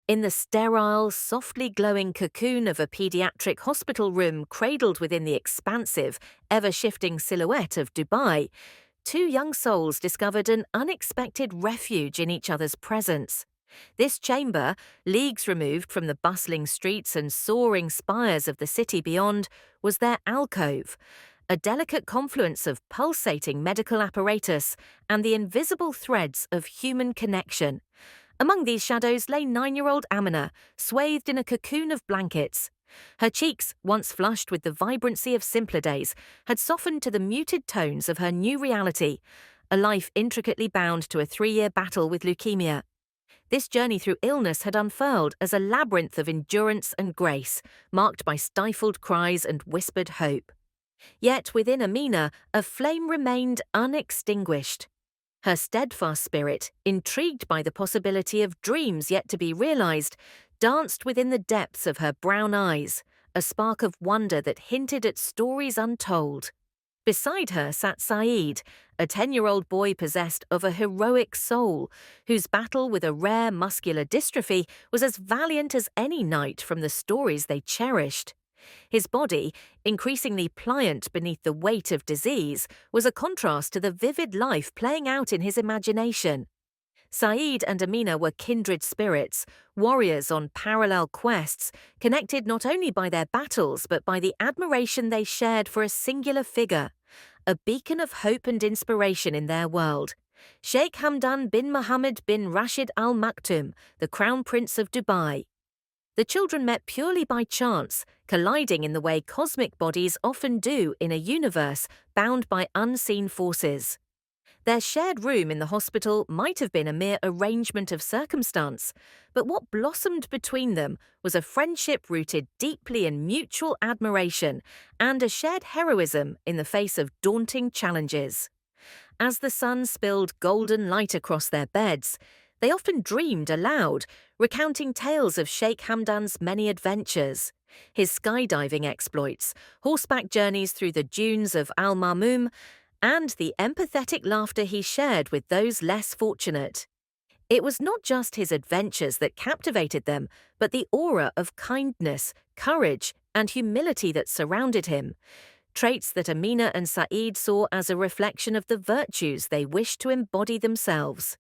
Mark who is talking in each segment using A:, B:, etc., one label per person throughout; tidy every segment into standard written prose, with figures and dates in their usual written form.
A: In the sterile, softly glowing cocoon of a pediatric hospital room cradled within the expansive, ever-shifting silhouette of Dubai, two young souls discovered an unexpected refuge in each other's presence. This chamber, leagues removed from the bustling streets and soaring spires of the city beyond, was their alcove, a delicate confluence of pulsating medical apparatus and the invisible threads of human connection. Among these shadows lay 9-year-old Amina, swathed in a cocoon of blankets. Her cheeks, once flushed with the vibrancy of simpler days, had softened to the muted tones of her new reality, a life intricately bound to a 3-year battle with leukemia. This journey through illness had unfurled as a labyrinth of endurance and grace, marked by stifled cries and whispered hope. Yet within Amina, a flame remained unextinguished. Her steadfast spirit, intrigued by the possibility of dreams yet to be realized, danced within the depths of her brown eyes, a spark of wonder that hinted at stories untold. Beside her sat Saeed, a 10-year-old boy possessed of a heroic soul, whose battle with a rare muscular dystrophy was as valiant as any knight from the stories they cherished. His body, increasingly pliant beneath the weight of disease, was a contrast to the vivid life playing out in his imagination. Saeed and Amina were kindred spirits, warriors on parallel quests, connected not only by their battles but by the admiration they shared for a singular figure, a beacon of hope and inspiration in their world. Sheikh Hamdan bin Mohammed bin Rashid Al Maktoum, the Crown Prince of Dubai. The children met purely by chance, colliding in the way cosmic bodies often do in a universe bound by unseen forces. Their shared room in the hospital might have been a mere arrangement of circumstance, but what blossomed between them was a friendship rooted deeply in mutual admiration and a shared heroism in the face of daunting challenges. As the sun spilled golden light across their beds, they often dreamed aloud, recounting tales of Sheikh Hamdan's many adventures, his skydiving exploits, horseback journeys through the dunes of Al Marmoum, and the empathetic laughter he shared with those less fortunate. It was not just his adventures that captivated them, but the aura of kindness, courage, and humility that surrounded him, traits that Amina and Saeed saw as a reflection of the virtues they wished to embody themselves.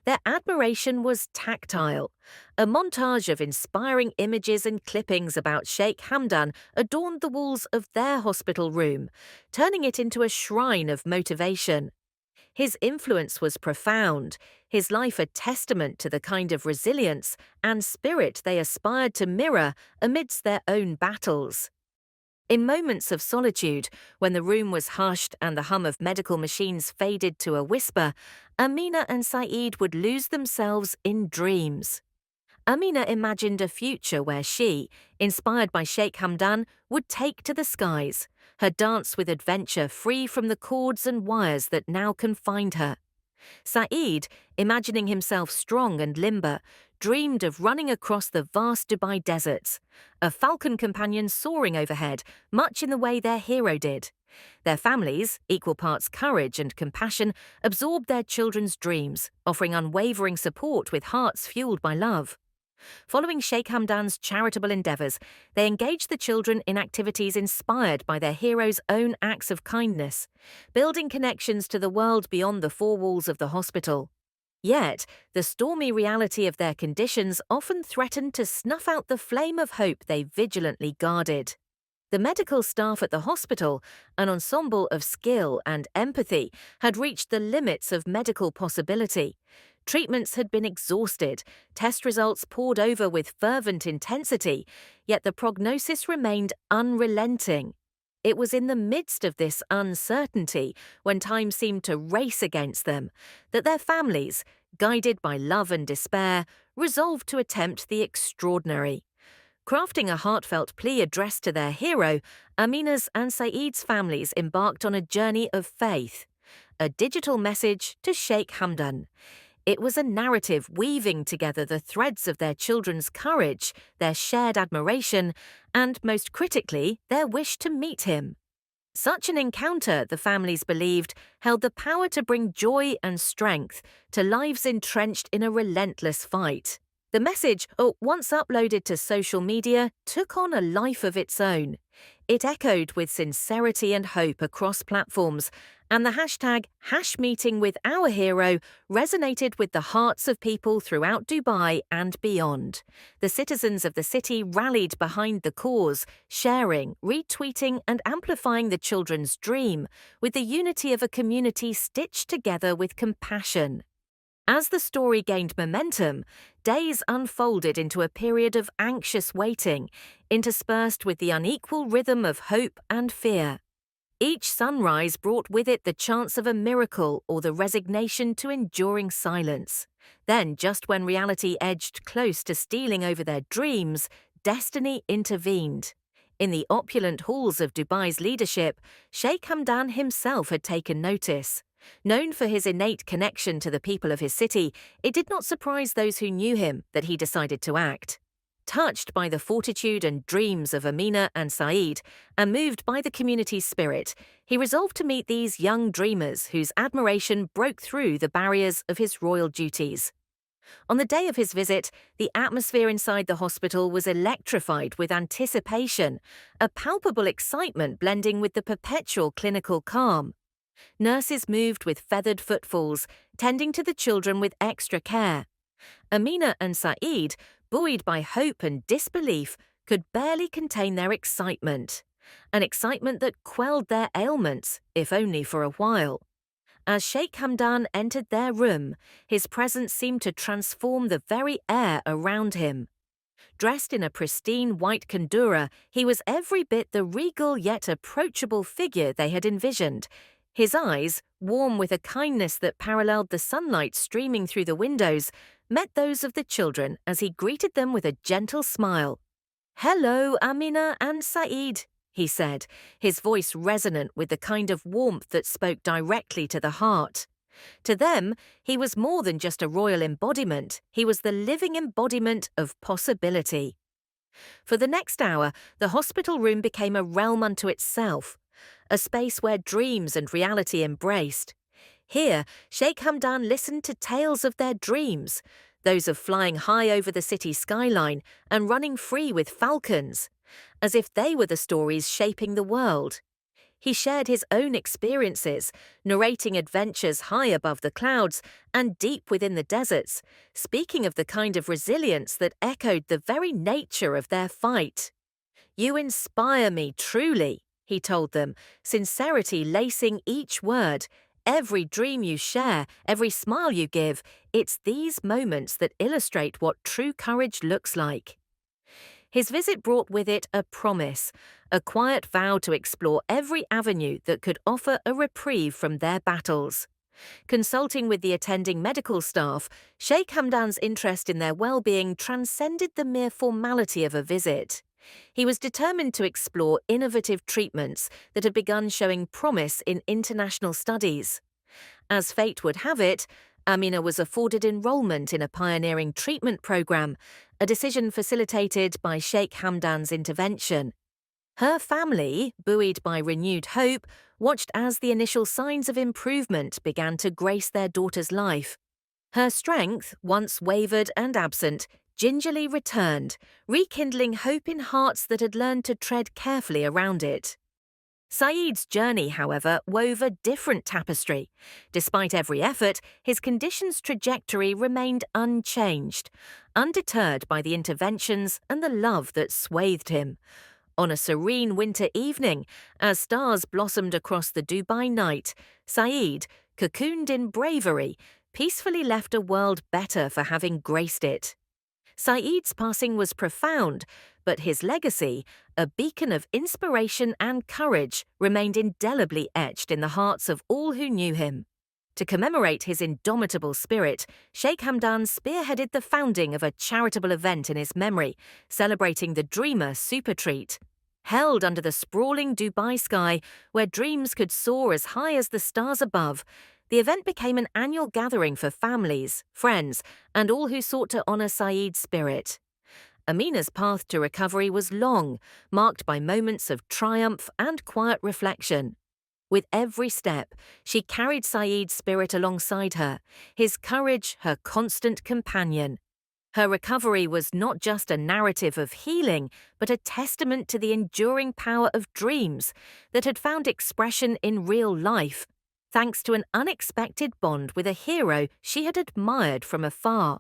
A: Their admiration was tactile. A montage of inspiring images and clippings about Sheikh Hamdan adorned the walls of their hospital room, turning it into a shrine of motivation. His influence was profound, his life a testament to the kind of resilience and spirit they aspired to mirror amidst their own battles. In moments of solitude, when the room was hushed and the hum of medical machines faded to a whisper, Amina and Saeed would lose themselves in dreams. Amina imagined a future where she, inspired by Sheikh Hamdan, would take to the skies, her dance with adventure free from the cords and wires that now confined her. Saeed, imagining himself strong and limber, dreamed of running across the vast Dubai deserts, a falcon companion soaring overhead, much in the way their hero did. Their families, equal parts courage and compassion, absorbed their children's dreams, offering unwavering support with hearts fueled by love. Following Sheikh Hamdan's charitable endeavours, they engaged the children in activities inspired by their hero's own acts of kindness, building connections to the world beyond the four walls of the hospital. Yet, the stormy reality of their conditions often threatened to snuff out the flame of hope they vigilantly guarded. The medical staff at the hospital, an ensemble of skill and empathy, had reached the limits of medical possibility. Treatments had been exhausted, test results poured over with fervent intensity, yet the prognosis remained unrelenting. It was in the midst of this uncertainty, when time seemed to race against them, that their families, guided by love and despair, resolved to attempt the extraordinary. Crafting a heartfelt plea addressed to their hero, Amina's and Saeed's families embarked on a journey of faith, a digital message to Sheikh Hamdan. It was a narrative weaving together the threads of their children's courage, their shared admiration, and, most critically, their wish to meet him. Such an encounter, the families believed, held the power to bring joy and strength to lives entrenched in a relentless fight. The message, once uploaded to social media, took on a life of its own. It echoed with sincerity and hope across platforms, and the hashtag #HashMeetingWithOurHero resonated with the hearts of people throughout Dubai and beyond. The citizens of the city rallied behind the cause, sharing, retweeting, and amplifying the children's dream, with the unity of a community stitched together with compassion. As the story gained momentum, days unfolded into a period of anxious waiting, interspersed with the unequal rhythm of hope and fear. Each sunrise brought with it the chance of a miracle or the resignation to enduring silence. Then, just when reality edged close to stealing over their dreams, destiny intervened. In the opulent halls of Dubai's leadership, Sheikh Hamdan himself had taken notice. Known for his innate connection to the people of his city, it did not surprise those who knew him that he decided to act. Touched by the fortitude and dreams of Amina and Saeed, and moved by the community's spirit, he resolved to meet these young dreamers whose admiration broke through the barriers of his royal duties. On the day of his visit, the atmosphere inside the hospital was electrified with anticipation, a palpable excitement blending with the perpetual clinical calm. Nurses moved with feathered footfalls, tending to the children with extra care. Amina and Saeed, buoyed by hope and disbelief, could barely contain their excitement. An excitement that quelled their ailments, if only for a while. As Sheikh Hamdan entered their room, his presence seemed to transform the very air around him. Dressed in a pristine white kandura, he was every bit the regal yet approachable figure they had envisioned. His eyes, warm with a kindness that paralleled the sunlight streaming through the windows, met those of the children as he greeted them with a gentle smile. "Hello, Amina and Saeed," he said, his voice resonant with the kind of warmth that spoke directly to the heart. To them, he was more than just a royal embodiment, he was the living embodiment of possibility. For the next hour, the hospital room became a realm unto itself, a space where dreams and reality embraced. Here, Sheikh Hamdan listened to tales of their dreams, those of flying high over the city skyline and running free with falcons, as if they were the stories shaping the world. He shared his own experiences, narrating adventures high above the clouds and deep within the deserts, speaking of the kind of resilience that echoed the very nature of their fight. "You inspire me, truly," he told them, sincerity lacing each word. "Every dream you share, every smile you give, it's these moments that illustrate what true courage looks like." His visit brought with it a promise, a quiet vow to explore every avenue that could offer a reprieve from their battles. Consulting with the attending medical staff, Sheikh Hamdan's interest in their well-being transcended the mere formality of a visit. He was determined to explore innovative treatments that had begun showing promise in international studies. As fate would have it, Amina was afforded enrollment in a pioneering treatment program, a decision facilitated by Sheikh Hamdan's intervention. Her family, buoyed by renewed hope, watched as the initial signs of improvement began to grace their daughter's life. Her strength, once wavered and absent, gingerly returned, rekindling hope in hearts that had learned to tread carefully around it. Saeed's journey, however, wove a different tapestry. Despite every effort, his condition's trajectory remained unchanged, undeterred by the interventions and the love that swathed him. On a serene winter evening, as stars blossomed across the Dubai night, Saeed, cocooned in bravery, peacefully left a world better for having graced it. Saeed's passing was profound, but his legacy, a beacon of inspiration and courage, remained indelibly etched in the hearts of all who knew him. To commemorate his indomitable spirit, Sheikh Hamdan spearheaded the founding of a charitable event in his memory, celebrating the Dreamer Super Treat. Held under the sprawling Dubai sky, where dreams could soar as high as the stars above, the event became an annual gathering for families, friends, and all who sought to honor Saeed's spirit. Amina's path to recovery was long, marked by moments of triumph and quiet reflection. With every step, she carried Saeed's spirit alongside her, his courage her constant companion. Her recovery was not just a narrative of healing, but a testament to the enduring power of dreams that had found expression in real life, thanks to an unexpected bond with a hero she had admired from afar.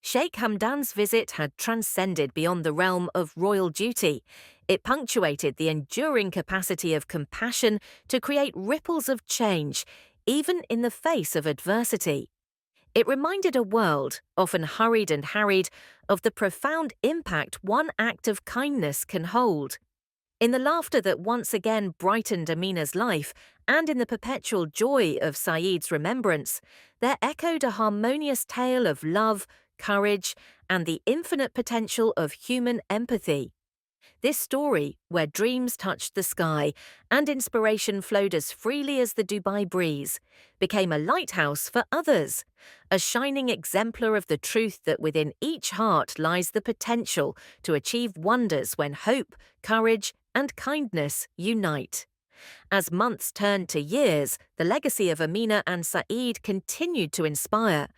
A: Sheikh Hamdan's visit had transcended beyond the realm of royal duty. It punctuated the enduring capacity of compassion to create ripples of change, even in the face of adversity. It reminded a world, often hurried and harried, of the profound impact one act of kindness can hold. In the laughter that once again brightened Amina's life, and in the perpetual joy of Saeed's remembrance, there echoed a harmonious tale of love, courage, and the infinite potential of human empathy. This story, where dreams touched the sky and inspiration flowed as freely as the Dubai breeze, became a lighthouse for others, a shining exemplar of the truth that within each heart lies the potential to achieve wonders when hope, courage, and kindness unite. As months turned to years, the legacy of Amina and Saeed continued to inspire.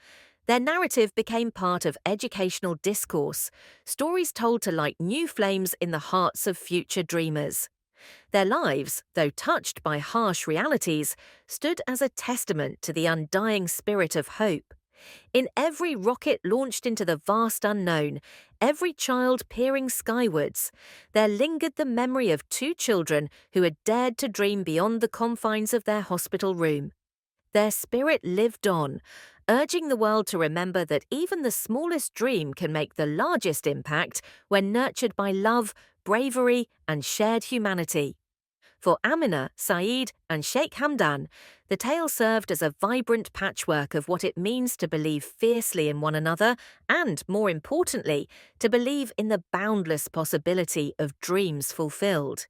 A: Their narrative became part of educational discourse, stories told to light new flames in the hearts of future dreamers. Their lives, though touched by harsh realities, stood as a testament to the undying spirit of hope. In every rocket launched into the vast unknown, every child peering skywards, there lingered the memory of two children who had dared to dream beyond the confines of their hospital room. Their spirit lived on, urging the world to remember that even the smallest dream can make the largest impact when nurtured by love, bravery, and shared humanity. For Amina, Saeed, and Sheikh Hamdan, the tale served as a vibrant patchwork of what it means to believe fiercely in one another and, more importantly, to believe in the boundless possibility of dreams fulfilled.